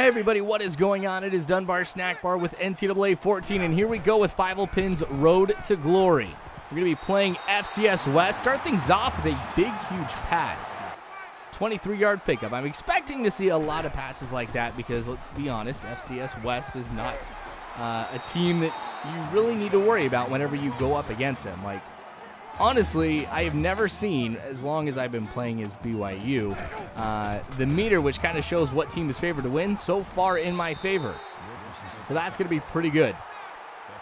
Hey everybody, what is going on? It is Dunbar Snackbar with NCAA 14, and here we go with Fievel Pin's Road to Glory. We're going to be playing FCS West. Start things off with a big, huge pass. 23-yard pickup. I'm expecting to see a lot of passes like that because, let's be honest, FCS West is not a team that you really need to worry about whenever you go up against them. Like, honestly, I have never seen, as long as I've been playing as BYU, the meter, which kind of shows what team is favored to win, so far in my favor. So that's going to be pretty good.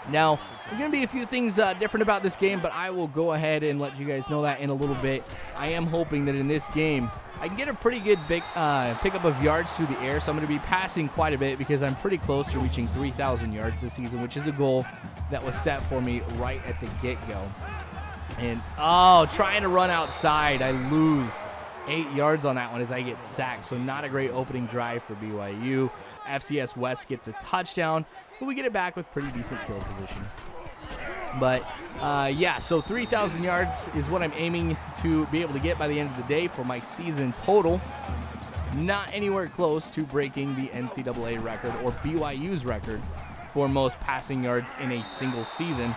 Now, there's going to be a few things different about this game, but I will go ahead and let you guys know that in a little bit. I am hoping that in this game, I can get a pretty good big pickup of yards through the air, so I'm going to be passing quite a bit because I'm pretty close to reaching 3,000 yards this season, which is a goal that was set for me right at the get-go. And, oh, trying to run outside. I lose 8 yards on that one as I get sacked. So not a great opening drive for BYU. FCS West gets a touchdown, but we get it back with pretty decent field position. But, yeah, so 3,000 yards is what I'm aiming to be able to get by the end of the day for my season total. Not anywhere close to breaking the NCAA record or BYU's record for most passing yards in a single season.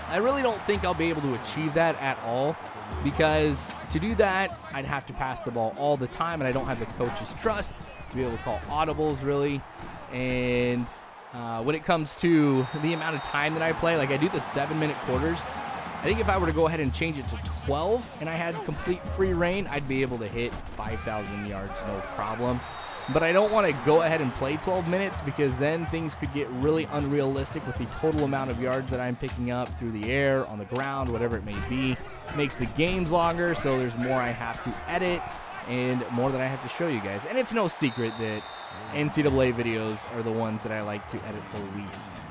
I really don't think I'll be able to achieve that at all because to do that, I'd have to pass the ball all the time, and I don't have the coach's trust to be able to call audibles, really. And when it comes to the amount of time that I play, like I do the 7-minute quarters, I think if I were to go ahead and change it to 12 and I had complete free reign, I'd be able to hit 5,000 yards, no problem. But I don't want to go ahead and play 12 minutes because then things could get really unrealistic with the total amount of yards that I'm picking up through the air, on the ground, whatever it may be. It makes the games longer, so there's more I have to edit and more that I have to show you guys. And it's no secret that NCAA videos are the ones that I like to edit the least.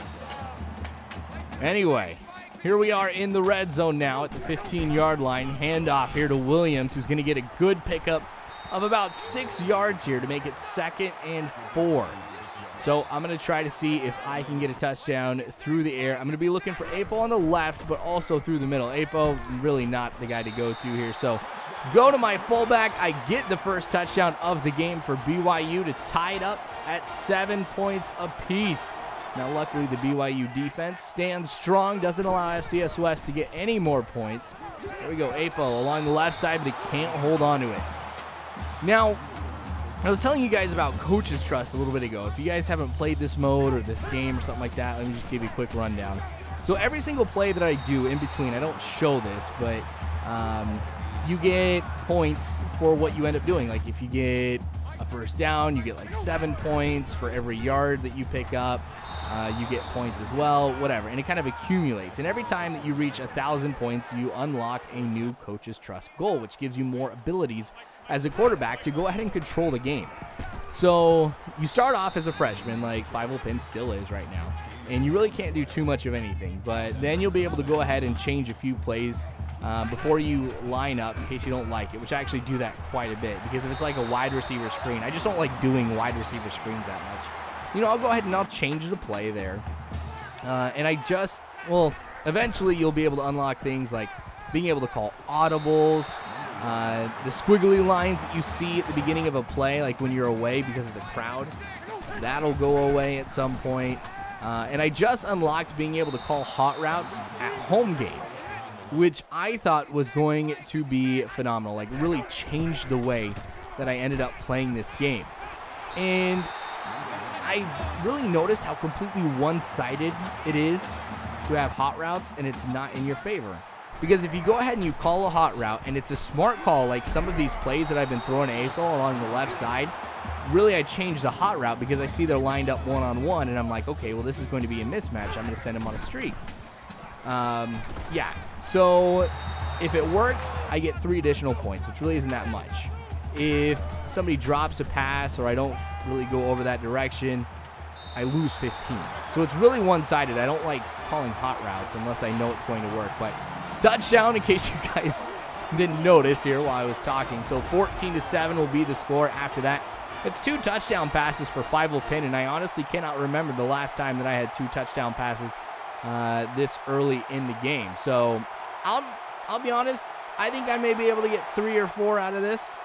Anyway, here we are in the red zone now at the 15-yard line. Handoff here to Williams, who's going to get a good pickup of about 6 yards here to make it 2nd and 4. So I'm going to try to see if I can get a touchdown through the air. I'm going to be looking for Apo on the left, but also through the middle. Apo, really not the guy to go to here. So go to my fullback. I get the first touchdown of the game for BYU to tie it up at 7 points apiece. Now, luckily, the BYU defense stands strong, doesn't allow FCS West to get any more points. There we go, Apo along the left side, but he can't hold on to it. Now, I was telling you guys about coach's trust a little bit ago. If you guys haven't played this mode or this game or something like that, let me just give you a quick rundown. So every single play that I do in between, I don't show this, but you get points for what you end up doing. Like if you get a first down, you get like 7 points for every yard that you pick up. You get points as well, whatever, and it kind of accumulates. And every time that you reach 1,000 points, you unlock a new coach's trust goal, which gives you more abilities as a quarterback to go ahead and control the game. So you start off as a freshman, like Fievel Pin still is right now, and you really can't do too much of anything. But then you'll be able to go ahead and change a few plays before you line up in case you don't like it, which I actually do that quite a bit because if it's like a wide receiver screen, I just don't like doing wide receiver screens that much. You know, I'll go ahead and I'll change the play there. And eventually you'll be able to unlock things like being able to call audibles, the squiggly lines that you see at the beginning of a play, like when you're away because of the crowd. That'll go away at some point. And I just unlocked being able to call hot routes at home games, which I thought was going to be phenomenal, like really changed the way that I ended up playing this game. And I've really noticed how completely one-sided it is to have hot routes, and it's not in your favor. Because if you go ahead and you call a hot route, and it's a smart call, like some of these plays that I've been throwing to April along the left side, really I changed the hot route because I see they're lined up one-on-one, and I'm like, okay, well, this is going to be a mismatch. I'm going to send him on a streak. Yeah, so if it works, I get 3 additional points, which really isn't that much. If somebody drops a pass or I don't really go over that direction, I lose 15. So it's really one-sided. I don't like calling hot routes unless I know it's going to work. But touchdown, in case you guys didn't notice here while I was talking. So 14-7 will be the score after that. It's 2 touchdown passes for Fievel Pin, and I honestly cannot remember the last time that I had 2 touchdown passes this early in the game. So I'll be honest, I think I may be able to get 3 or 4 out of this.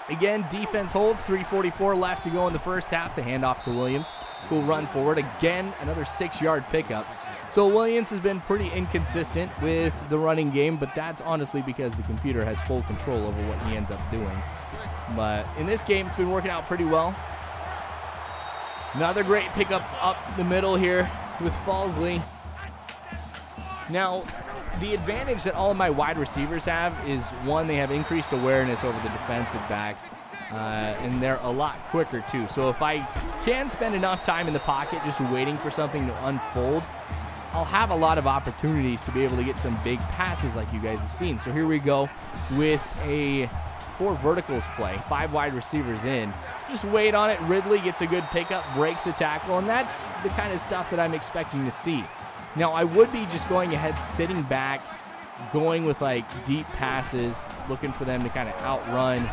Again, defense holds, 3:44 left to go in the first half. The handoff to Williams, who'll run forward. Again, another 6-yard pickup. So Williams has been pretty inconsistent with the running game, but that's honestly because the computer has full control over what he ends up doing. But in this game, it's been working out pretty well. Another great pickup up the middle here with Falsley. Now, the advantage that all of my wide receivers have is, one, they have increased awareness over the defensive backs, and they're a lot quicker too. So if I can spend enough time in the pocket just waiting for something to unfold, I'll have a lot of opportunities to be able to get some big passes like you guys have seen. So here we go with a 4 verticals play, 5 wide receivers in. Just wait on it. Ridley gets a good pickup, breaks a tackle, and that's the kind of stuff that I'm expecting to see. Now, I would be just going ahead, sitting back, going with like deep passes, looking for them to kind of outrun,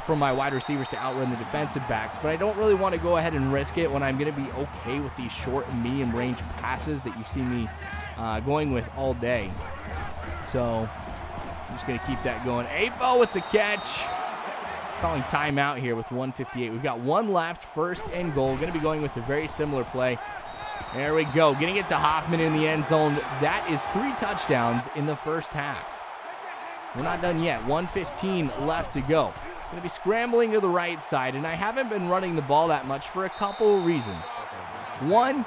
for my wide receivers to outrun the defensive backs. But I don't really want to go ahead and risk it when I'm going to be okay with these short and medium range passes that you've seen me going with all day. So I'm just going to keep that going. Apo with the catch. Calling timeout here with 1:58. We've got 1 left, 1st and goal. Going to be going with a very similar play. There we go. Getting it to Hoffman in the end zone. That is 3 touchdowns in the first half. We're not done yet. 1:15 left to go. Going to be scrambling to the right side, and I haven't been running the ball that much for a couple of reasons. One,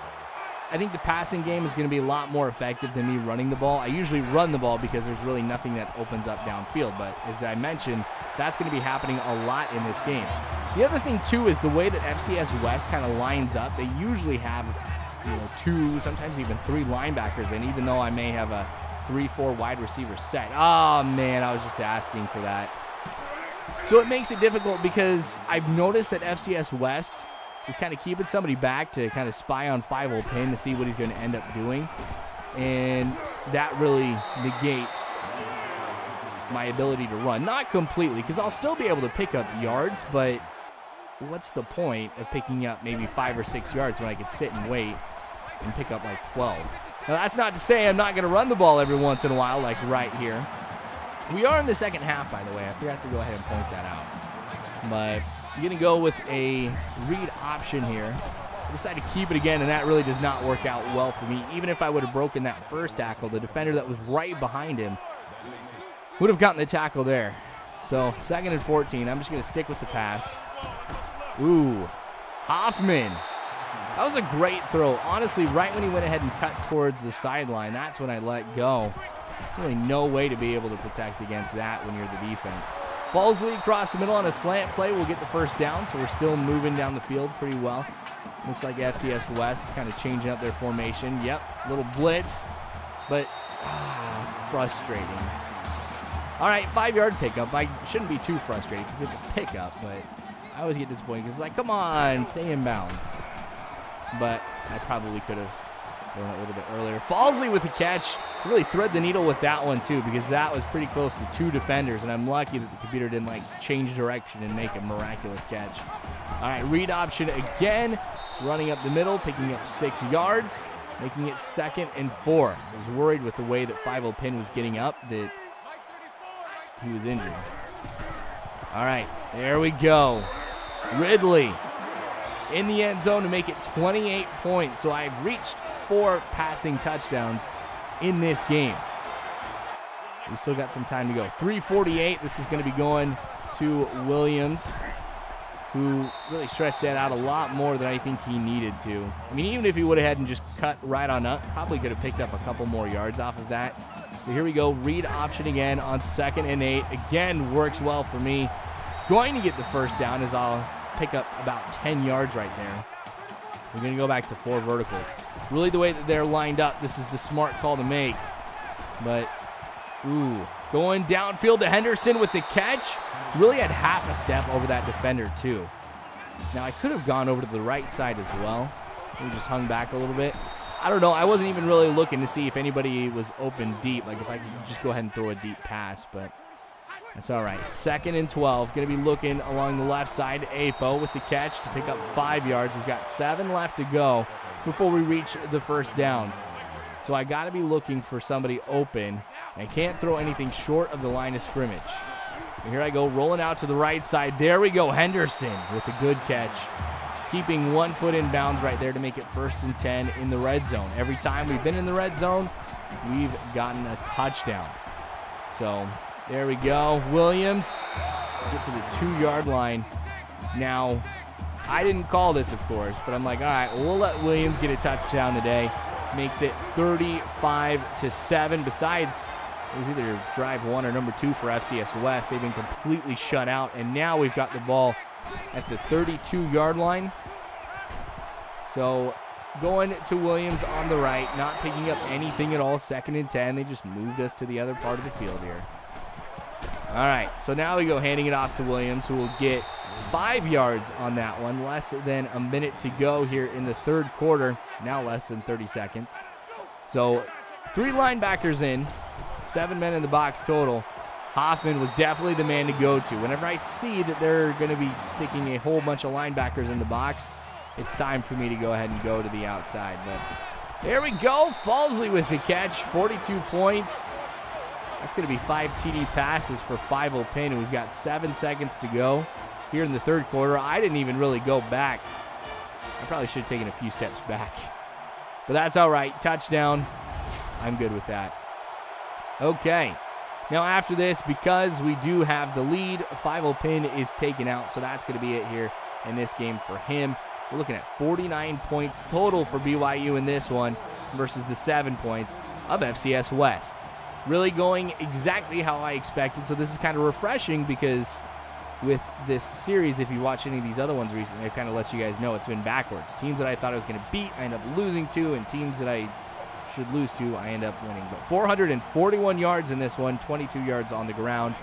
I think the passing game is going to be a lot more effective than me running the ball. I usually run the ball because there's really nothing that opens up downfield, but as I mentioned, that's going to be happening a lot in this game. The other thing, too, is the way that FCS West kind of lines up. They usually have 2, sometimes even 3 linebackers, and even though I may have a 3-4 wide receiver set. Oh, man, I was just asking for that. So it makes it difficult because I've noticed that FCS West is kind of keeping somebody back to kind of spy on Fievel pin to see what he's going to end up doing, and that really negates my ability to run. Not completely, because I'll still be able to pick up yards, but what's the point of picking up maybe 5 or 6 yards when I could sit and wait and pick up like 12? Now, that's not to say I'm not going to run the ball every once in a while, like right here. We are in the second half, by the way. I forgot to go ahead and point that out. But I'm going to go with a read option here. I decided to keep it again, and that really does not work out well for me. Even if I would have broken that first tackle, the defender that was right behind him would have gotten the tackle there. So 2nd and 14. I'm just going to stick with the pass. Ooh, Hoffman. That was a great throw. Honestly, right when he went ahead and cut towards the sideline, that's when I let go. Really no way to be able to protect against that when you're the defense. Falsley across the middle on a slant play will get the first down, so we're still moving down the field pretty well. Looks like FCS West is kind of changing up their formation. Yep, little blitz, but frustrating. All right, 5-yard pickup. I shouldn't be too frustrated because it's a pickup, but I always get disappointed because it's like, come on, stay in bounds. But I probably could have thrown it a little bit earlier. Falsley with the catch. Really thread the needle with that one, too, because that was pretty close to 2 defenders, and I'm lucky that the computer didn't, change direction and make a miraculous catch. All right, read option again. Running up the middle, picking up 6 yards, making it 2nd and 4. I was worried with the way that Fievel Pin was getting up that he was injured. All right, there we go. Ridley in the end zone to make it 28 points. So I've reached 4 passing touchdowns in this game. We've still got some time to go. 3:48. This is going to be going to Williams, who really stretched that out a lot more than I think he needed to. I mean, even if he would have had and just cut right on up, probably could have picked up a couple more yards off of that. But here we go. Read option again on 2nd and 8. Again, works well for me. Going to get the first down as I'll pick up about 10 yards right there. We're going to go back to 4 verticals. Really, the way that they're lined up, this is the smart call to make. But, going downfield to Henderson with the catch. Really had half a step over that defender, too. Now, I could have gone over to the right side as well. We just hung back a little bit. I don't know. I wasn't even really looking to see if anybody was open deep, like if I could just go ahead and throw a deep pass, but that's all right. 2nd and 12. Going to be looking along the left side. Apo with the catch to pick up 5 yards. We've got 7 left to go before we reach the first down. So I got to be looking for somebody open. I can't throw anything short of the line of scrimmage. Here I go, rolling out to the right side. There we go, Henderson with a good catch. Keeping 1 foot in bounds right there to make it 1st and 10 in the red zone. Every time we've been in the red zone, we've gotten a touchdown. So there we go. Williams get to the 2-yard line. Now, I didn't call this, of course, but I'm like, all right, we'll let Williams get a touchdown today. Makes it 35-7. Besides, it was either drive 1 or number 2 for FCS West. They've been completely shut out, and now we've got the ball at the 32-yard line. So going to Williams on the right, not picking up anything at all, 2nd and 10. They just moved us to the other part of the field here. All right, so now we go handing it off to Williams, who will get 5 yards on that one. Less than a minute to go here in the 3rd quarter. Now less than 30 seconds. So 3 linebackers in, 7 men in the box total. Hoffman was definitely the man to go to. Whenever I see that they're going to be sticking a whole bunch of linebackers in the box, it's time for me to go ahead and go to the outside. But there we go. Falsley with the catch, 42 points. That's going to be 5 TD passes for Fievel Pin, and we've got 7 seconds to go here in the 3rd quarter. I didn't even really go back. I probably should have taken a few steps back. But that's all right. Touchdown. I'm good with that. Okay. Now after this, because we do have the lead, Fievel Pin is taken out, so that's going to be it here in this game for him. We're looking at 49 points total for BYU in this one versus the 7 points of FCS West. Really going exactly how I expected, so this is kind of refreshing because with this series, if you watch any of these other ones recently, it kind of lets you guys know it's been backwards. Teams that I thought I was going to beat, I end up losing to, and teams that I should lose to, I end up winning. But 441 yards in this one, 22 yards on the ground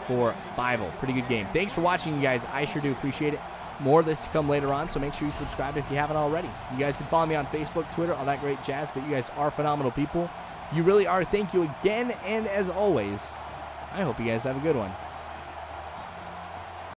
for Fievel. Pretty good game. Thanks for watching, you guys. I sure do appreciate it. More of this to come later on, so make sure you subscribe if you haven't already. You guys can follow me on Facebook, Twitter, all that great jazz, but you guys are phenomenal people. You really are. Thank you again, and as always, I hope you guys have a good one.